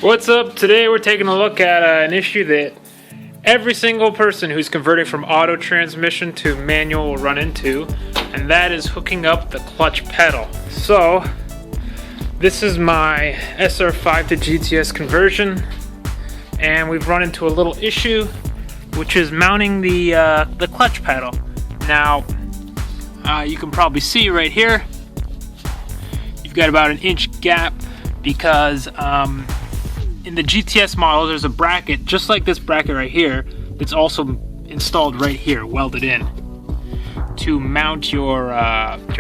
What's up? Today we're taking a look at an issue that every single person who's converting from auto transmission to manual will run into, and that is hooking up the clutch pedal. So this is my SR5 to GTS conversion, and we've run into a little issue, which is mounting the clutch pedal. Now you can probably see right here you've got about an inch gap because in the GTS model there's a bracket just like this bracket right here that's also installed right here, welded in, to mount your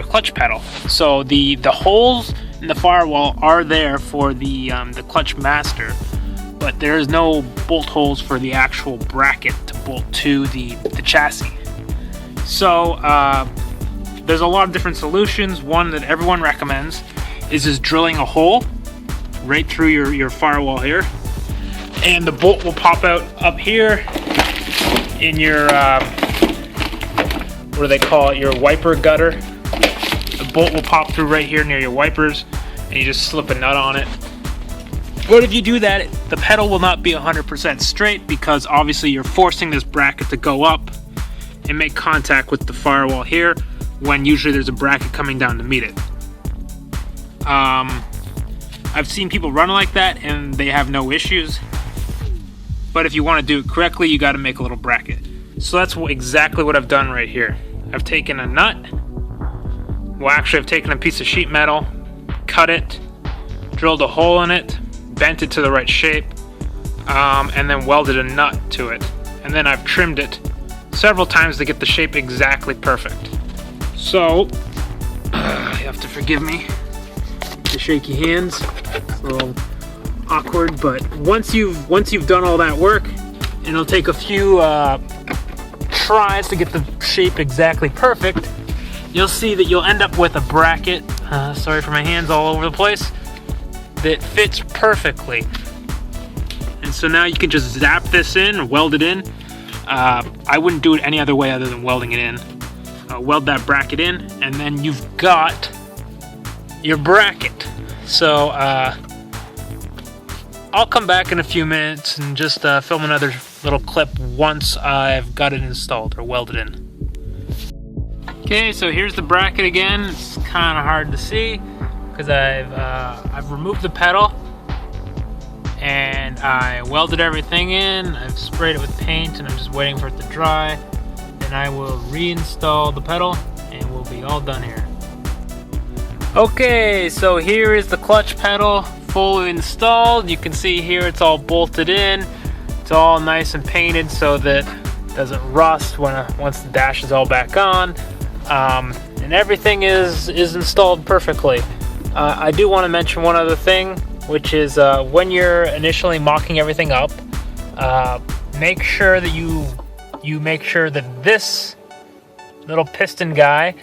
clutch pedal. So the holes in the firewall are there for the clutch master, but there's no bolt holes for the actual bracket to bolt to the chassis. So there's a lot of different solutions. One that everyone recommends is just drilling a hole right through your firewall here, and the bolt will pop out up here in your what do they call it, your wiper gutter. The bolt will pop through right here near your wipers, and you just slip a nut on it. But if you do that, the pedal will not be 100% straight, because obviously you're forcing this bracket to go up and make contact with the firewall here, when usually there's a bracket coming down to meet it. I've seen people run like that and they have no issues, but if you want to do it correctly, you got to make a little bracket. So that's exactly what I've done right here. I've taken a nut, well actually I've taken a piece of sheet metal, cut it, drilled a hole in it, bent it to the right shape, and then welded a nut to it. And then I've trimmed it several times to get the shape exactly perfect. So you have to forgive me the shaky hands. It's a little awkward, but once you've done all that work, and it'll take a few tries to get the shape exactly perfect, you'll see that you'll end up with a bracket, sorry for my hands all over the place, that fits perfectly. And so now you can just zap this in, weld it in. I wouldn't do it any other way other than welding it in. Weld that bracket in, and then you've got your bracket. So I'll come back in a few minutes and just film another little clip once I've got it installed or welded in. Okay, so here's the bracket again. It's kind of hard to see because I've removed the pedal and I welded everything in. I've sprayed it with paint and I'm just waiting for it to dry. Then I will reinstall the pedal and we'll be all done here. Okay, so here is the clutch pedal fully installed. You can see here it's all bolted in. It's all nice and painted so that it doesn't rust once the dash is all back on. And everything is installed perfectly. I do want to mention one other thing, which is when you're initially mocking everything up, make sure that you make sure that this little piston guy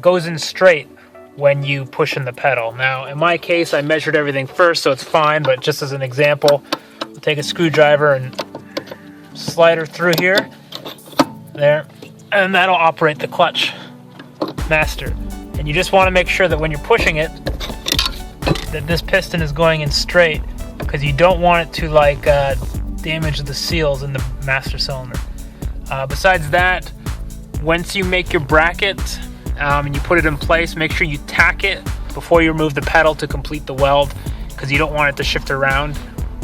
goes in straight when you push in the pedal. Now in my case I measured everything first, so it's fine, but just as an example, I'll take a screwdriver and slide her through here, there, and that'll operate the clutch master. And you just want to make sure that when you're pushing it that this piston is going in straight, because you don't want it to damage the seals in the master cylinder. Besides that, once you make your bracket and you put it in place, make sure you tack it before you remove the pedal to complete the weld, because you don't want it to shift around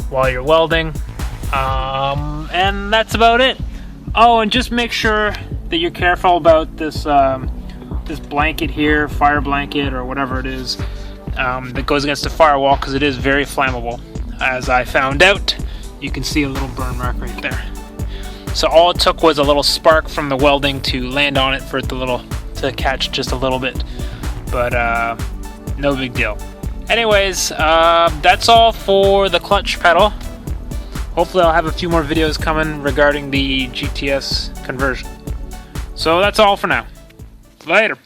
while you're welding. And that's about it. Oh, and just make sure that you're careful about this this blanket here, fire blanket or whatever it is, that goes against the firewall, because it is very flammable. As I found out, you can see a little burn mark right there. So all it took was a little spark from the welding to land on it for it to catch just a little bit, but no big deal. Anyways, that's all for the clutch pedal. Hopefully I'll have a few more videos coming regarding the GTS conversion. So that's all for now. Later.